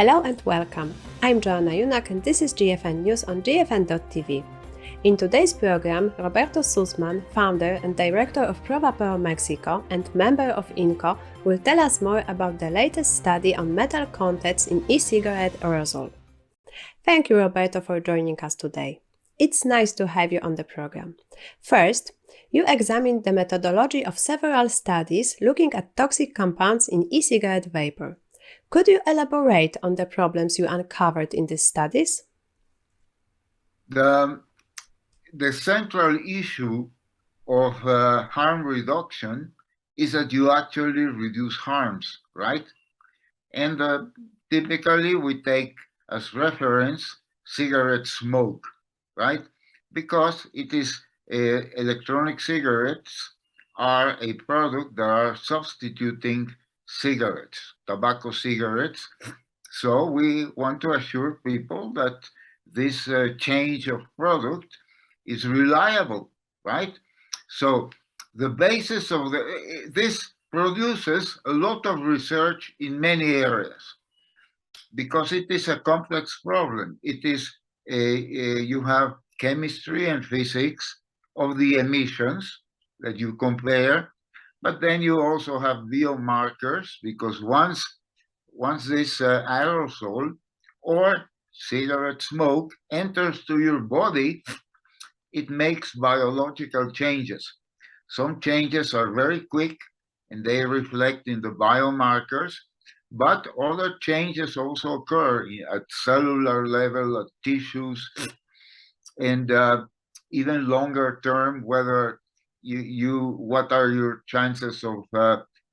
Hello and welcome. I'm Joanna Junak and this is GFN News on GFN-TV. In today's program, Roberto Sussman, founder and director of Vapour Mexico and member of INCO, will tell us more about the latest study on metal contents in e-cigarette aerosol. Thank you, Roberto, for joining us today. It's nice to have you on the program. First, you examined the methodology of several studies looking at toxic compounds in e-cigarette vapor. Could you elaborate on the problems you uncovered in these studies? The central issue of harm reduction is that you actually reduce harms, right? And typically we take as reference cigarette smoke, right? Because it is electronic cigarettes are a product that are substituting cigarettes, tobacco cigarettes. So we want to assure people that this change of product is reliable, right? So the basis of this produces a lot of research in many areas because it is a complex problem. It is you have chemistry and physics of the emissions that you compare, but then you also have biomarkers because once this aerosol or cigarette smoke enters to your body, it makes biological changes. Some changes are very quick and they reflect in the biomarkers, but other changes also occur at cellular level, at tissues, and even longer term, whether what are your chances of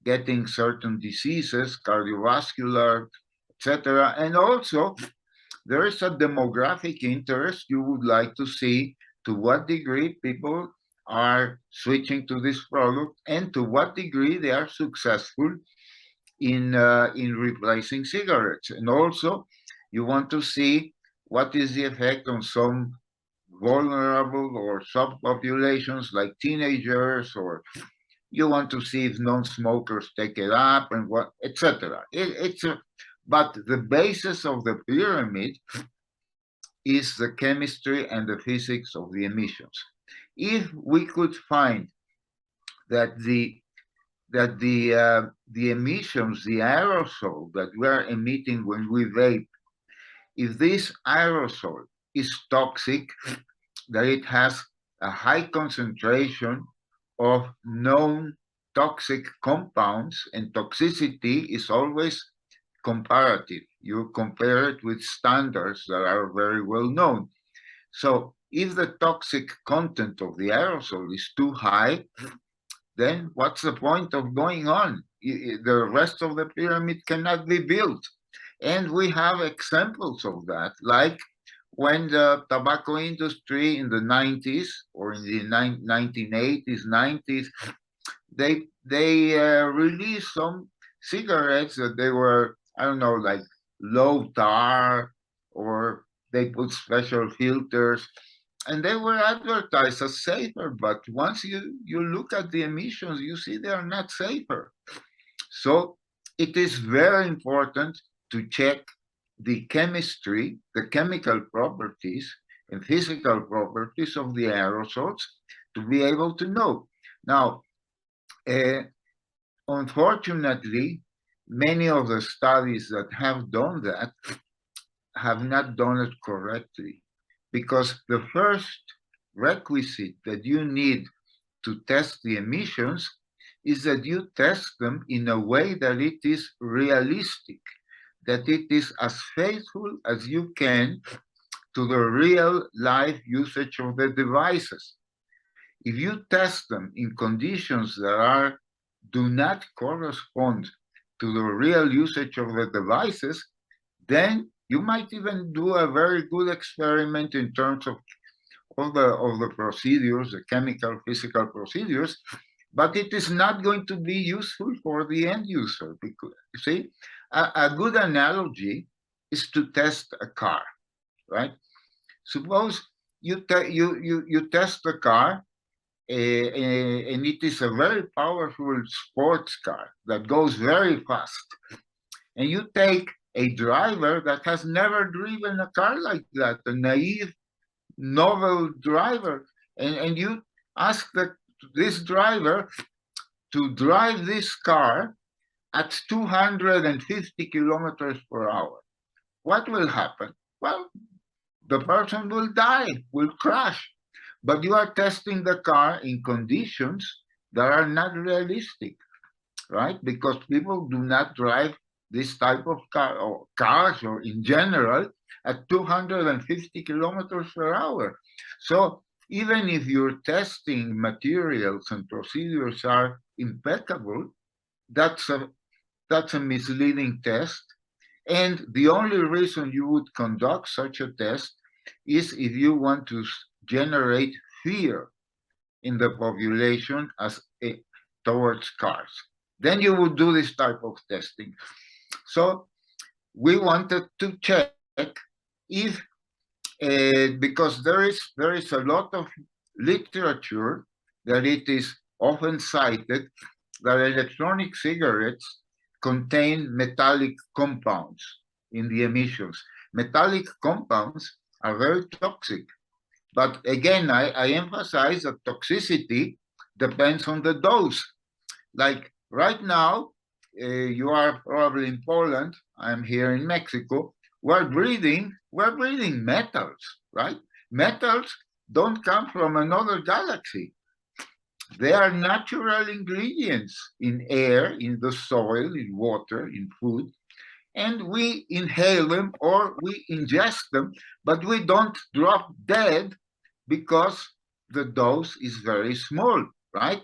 getting certain diseases, cardiovascular, etc. And also, there is a demographic interest. You would like to see to what degree people are switching to this product and to what degree they are successful in replacing cigarettes. And also, you want to see what is the effect on some vulnerable or subpopulations like teenagers, or you want to see if non-smokers take it up and what, etc. But the basis of the pyramid is the chemistry and the physics of the emissions. If we could find that the emissions, the aerosol that we are emitting when we vape, if this aerosol is toxic, that it has a high concentration of known toxic compounds, and toxicity is always comparative. You compare it with standards that are very well known. So if the toxic content of the aerosol is too high, then what's the point of going on? The rest of the pyramid cannot be built. And we have examples of that, like when the tobacco industry in the 90s or in the 1980s, 90s, they released some cigarettes that they were, I don't know, like low tar, or they put special filters, and they were advertised as safer. But once you look at the emissions, you see they are not safer. So it is very important to check the chemistry, the chemical properties and physical properties of the aerosols to be able to know. Now, unfortunately, many of the studies that have done that have not done it correctly, because the first requisite that you need to test the emissions is that you test them in a way that it is realistic, that it is as faithful as you can to the real life usage of the devices. If you test them in conditions that do not correspond to the real usage of the devices, then you might even do a very good experiment in terms of the procedures, the chemical, physical procedures, but it is not going to be useful for the end user. Because, see, a good analogy is to test a car, right? Suppose you test the car, and it is a very powerful sports car that goes very fast, and you take a driver that has never driven a car like that, a naive, novel driver, and you ask this driver to drive this car at 250 kilometers per hour. What will happen? Well, the person will die, will crash. But you are testing the car in conditions that are not realistic, right? Because people do not drive this type of car or cars or in general at 250 kilometers per hour. So even if your testing materials and procedures are impeccable, that's a misleading test. And the only reason you would conduct such a test is if you want to generate fear in the population towards cars. Then you would do this type of testing. So we wanted to check if, because there is a lot of literature that it is often cited that electronic cigarettes contain metallic compounds in the emissions. Metallic compounds are very toxic. But again, I emphasize that toxicity depends on the dose. Like right now, you are probably in Poland, I'm here in Mexico, we're breathing metals, right? Metals don't come from another galaxy. They are natural ingredients in air, in the soil, in water, in food, and we inhale them or we ingest them, but we don't drop dead because the dose is very small, right?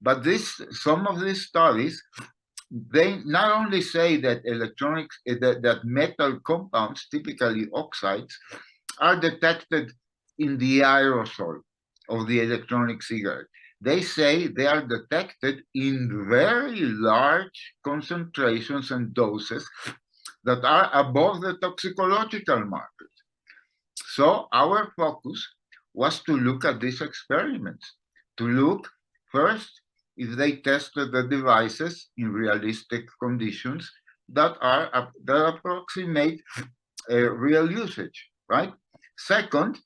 But some of these studies, they not only say that that metal compounds, typically oxides, are detected in the aerosol of the electronic cigarette. They say they are detected in very large concentrations and doses that are above the toxicological market. So our focus was to look at these experiments, to look first if they tested the devices in realistic conditions that approximate real usage, right? Second,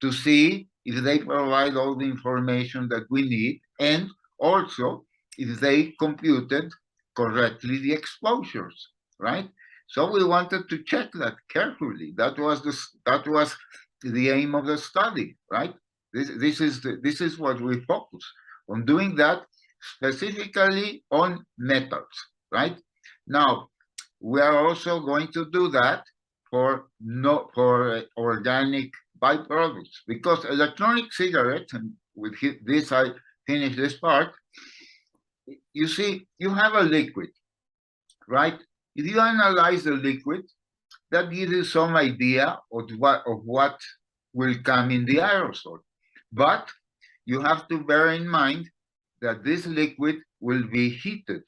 to see if they provide all the information that we need, and also if they computed correctly the exposures, right? So we wanted to check that carefully. That was the aim of the study, right? This is what we focus on, doing that specifically on metals, right? Now, we are also going to do that for organic byproducts, because electronic cigarettes, and with this I finish this part, you see, you have a liquid, right? If you analyze the liquid, that gives you some idea of what will come in the aerosol. But you have to bear in mind that this liquid will be heated,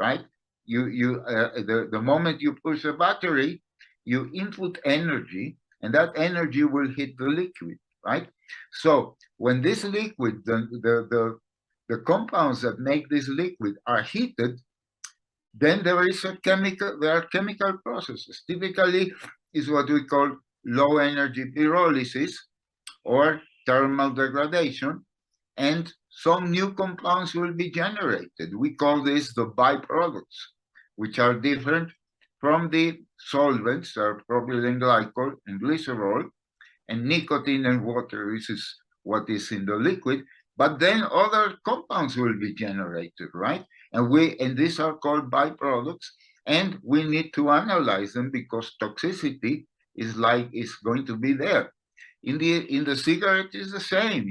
right? The moment you push a battery, you input energy, and that energy will hit the liquid, right? So when this liquid, the compounds that make this liquid are heated, then there are chemical processes. Typically, is what we call low energy pyrolysis or thermal degradation, and some new compounds will be generated. We call this the byproducts, which are different from the solvents, are propylene glycol and glycerol, and nicotine and water. This is what is in the liquid. But then other compounds will be generated, right? And these are called byproducts, and we need to analyze them because toxicity is going to be there. In the cigarette is the same.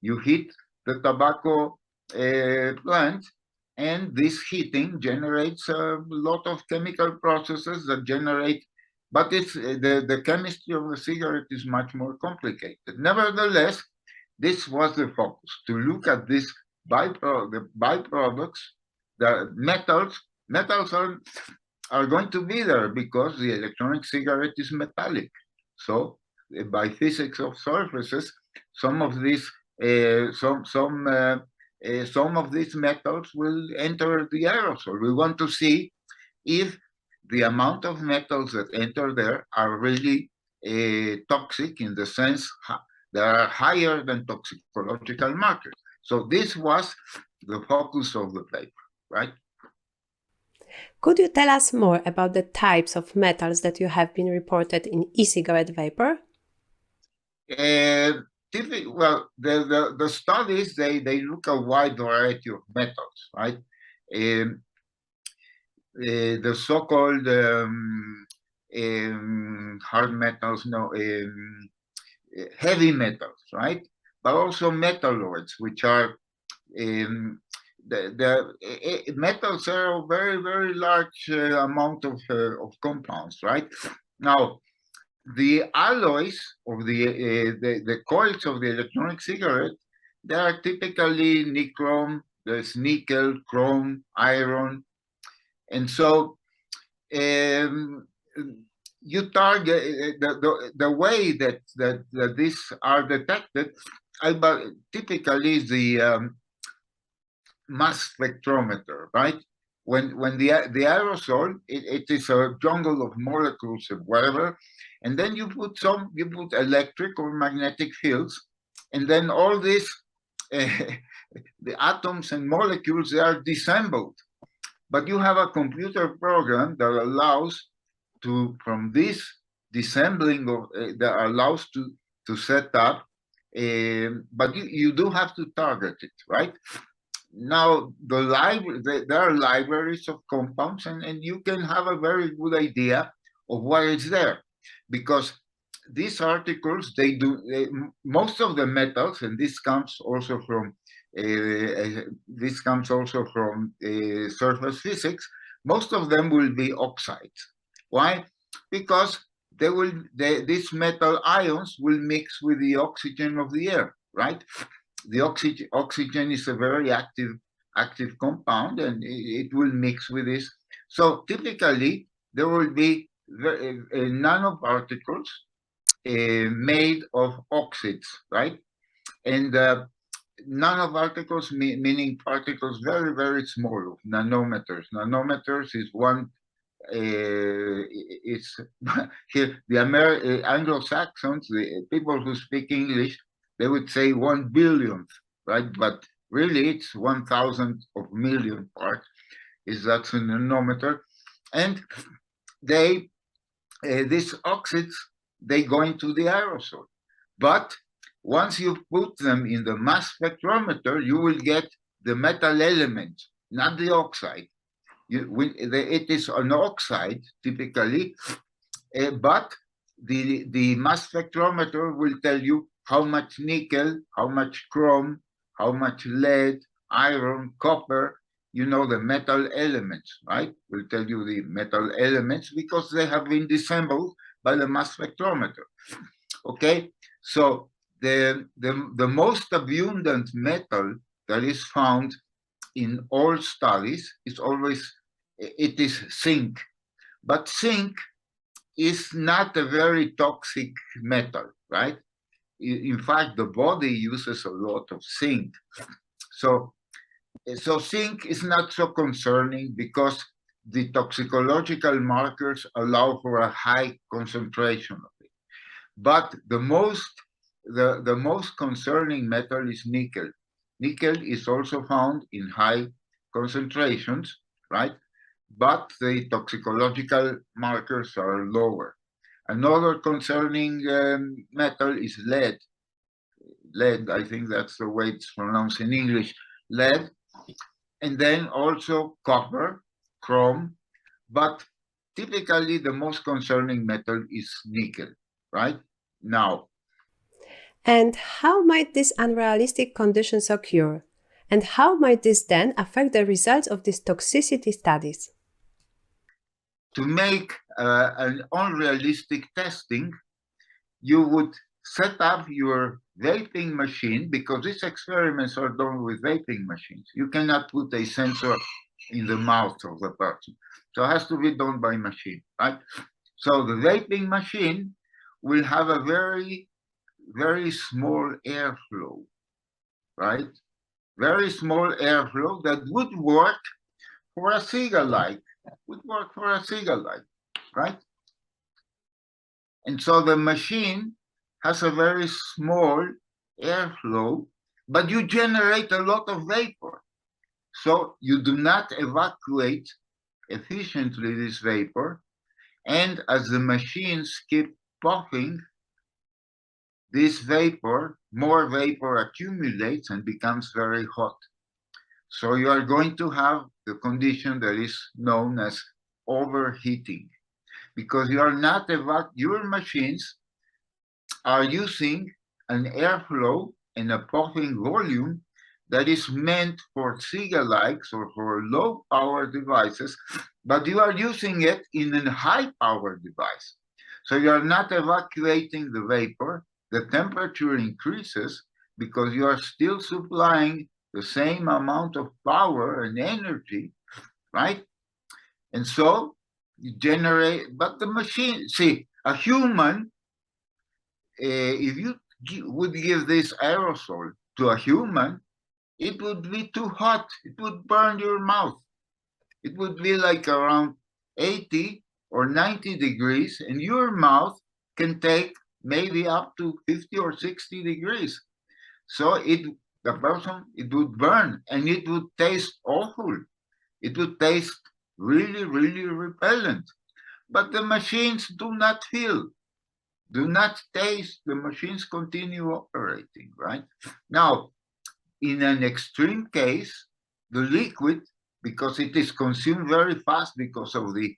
You heat the tobacco plant, and this heating generates a lot of chemical processes that generate, but it's the chemistry of the cigarette is much more complicated. Nevertheless, this was the focus, to look at these byproducts. The metals are going to be there because the electronic cigarette is metallic. So by physics of surfaces, some of these metals will enter the aerosol. We want to see if the amount of metals that enter there are really toxic in the sense they are higher than toxicological markers. So this was the focus of the paper, right? Could you tell us more about the types of metals that you have been reported in e-cigarette vapor? Well, the studies, they look at a wide variety of metals, right? The so-called hard metals, no, heavy metals, right? But also metalloids, which are the metals are a very, very large amount of compounds, right? Now, the alloys of the coils of the electronic cigarette, they are typically nichrome, there's nickel, chrome, iron, and so you target the way that these are detected. Typically is the mass spectrometer, right? When the aerosol, it is a jungle of molecules and whatever, and then you put electric or magnetic fields, and then all this the atoms and molecules, they are disassembled. But you have a computer program that allows from this disassembling that allows to set up, but you do have to target it, right? Now, there are libraries of compounds, and you can have a very good idea of what is there, because these articles, most of the metals, and this comes also from surface physics, most of them will be oxides. Why? Because these metal ions will mix with the oxygen of the air, right? The oxygen is a very active compound, and it will mix with this. So typically, there will be nanoparticles made of oxides, right? And nanoparticles, meaning particles very, very small, nanometers. Nanometers is one. It's here the Anglo-Saxons, the people who speak English, they would say 1 billionth, right? But really, it's 1,000 of million parts. That's a nanometer, and these oxides, they go into the aerosol. But once you put them in the mass spectrometer, you will get the metal element, not the oxide. It is an oxide typically, but the mass spectrometer will tell you how much nickel, how much chrome, how much lead, iron, copper, the metal elements, right? Will tell you the metal elements because they have been disassembled by the mass spectrometer. Okay, so the most abundant metal that is found in all studies is zinc. But zinc is not a very toxic metal, right? In fact, the body uses a lot of zinc. So zinc is not so concerning because the toxicological markers allow for a high concentration of it. But the most concerning metal is nickel. Nickel is also found in high concentrations, right? But the toxicological markers are lower. Another concerning metal is lead. Lead, I think that's the way it's pronounced in English, lead. And then also copper, chrome. But typically the most concerning metal is nickel, right? Now. And how might these unrealistic conditions occur? And how might this then affect the results of these toxicity studies? To make an unrealistic testing, you would set up your vaping machine, because these experiments are done with vaping machines. You cannot put a sensor in the mouth of the person. So it has to be done by machine, right? So the vaping machine will have a very, very small airflow, right? Very small airflow that would work for a cigar light, would work for a cigarette, right? And so the machine has a very small airflow, but you generate a lot of vapor. So you do not evacuate efficiently this vapor. And as the machines keep puffing, this vapor, more vapor accumulates and becomes very hot. So you are going to have the condition that is known as overheating, because you are not your machines are using an airflow and a puffing volume that is meant for cigar-likes or for low power devices, but you are using it in a high power device. So you are not evacuating the vapor, the temperature increases because you are still supplying the same amount of power and energy, right? And so you generate, but the machine, see, a human, if you would give this aerosol to a human, it would be too hot. It would burn your mouth. It would be like around 80 or 90 degrees, and your mouth can take maybe up to 50 or 60 degrees. So it would burn, and it would taste awful. It would taste really, really repellent. But the machines do not feel, do not taste. The machines continue operating, right? Now, in an extreme case, the liquid, because it is consumed very fast because of the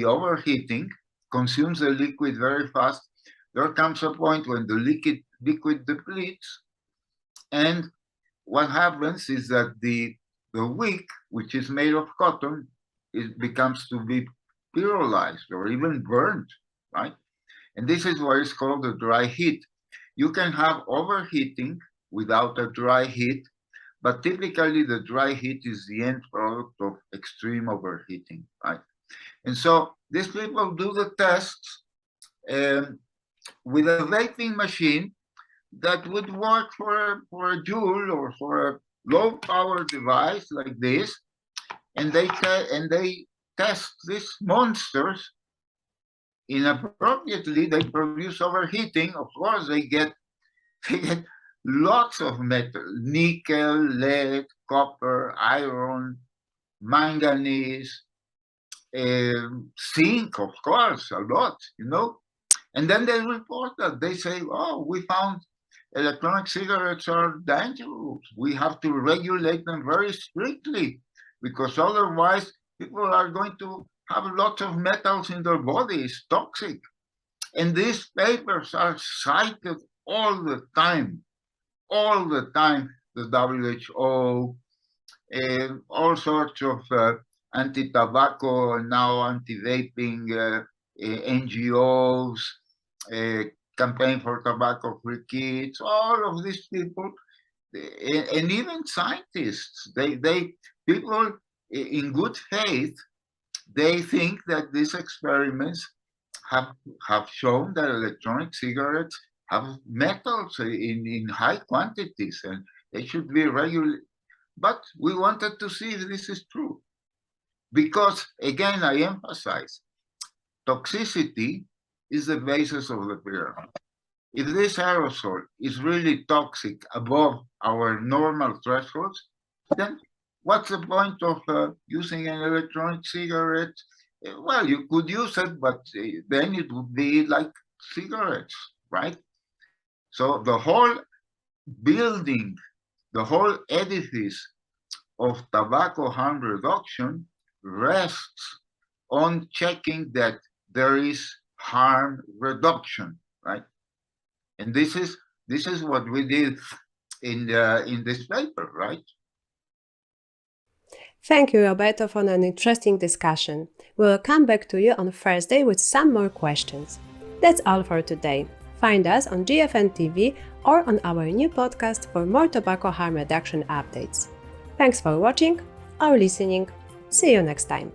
overheating, consumes the liquid very fast. There comes a point when the liquid depletes, and what happens is that the wick, which is made of cotton, it becomes to be pyrolyzed or even burned, right? And this is what is called the dry heat. You can have overheating without a dry heat, but typically the dry heat is the end product of extreme overheating, right? And so these people do the tests with a vaping machine that would work for a Joule or for a low power device like this, and they test these monsters inappropriately. They produce overheating. Of course, they get lots of metal: nickel, lead, copper, iron, manganese, zinc, of course, a lot, you know. And then they report that. They say, oh, we found electronic cigarettes are dangerous. We have to regulate them very strictly, because otherwise people are going to have lots of metals in their body. It's toxic. And these papers are cited all the time. The WHO, all sorts of anti-tobacco, now anti-vaping NGOs, campaign for tobacco-free kids, all of these people, and even scientists, people in good faith, they think that these experiments have shown that electronic cigarettes have metals in high quantities, and they should be regulated. But we wanted to see if this is true, because again, I emphasize, toxicity is the basis of the pyramid. If this aerosol is really toxic above our normal thresholds, then what's the point of using an electronic cigarette? Well, you could use it, but then it would be like cigarettes, right? So the whole building, the whole edifice of tobacco harm reduction rests on checking that there is harm reduction, right? And this is what we did in this paper, right? Thank you, Roberto, for an interesting discussion. We will come back to you on Thursday with some more questions. That's all for today. Find us on GFN-TV or on our new podcast for more tobacco harm reduction updates. Thanks for watching or listening. See you next time.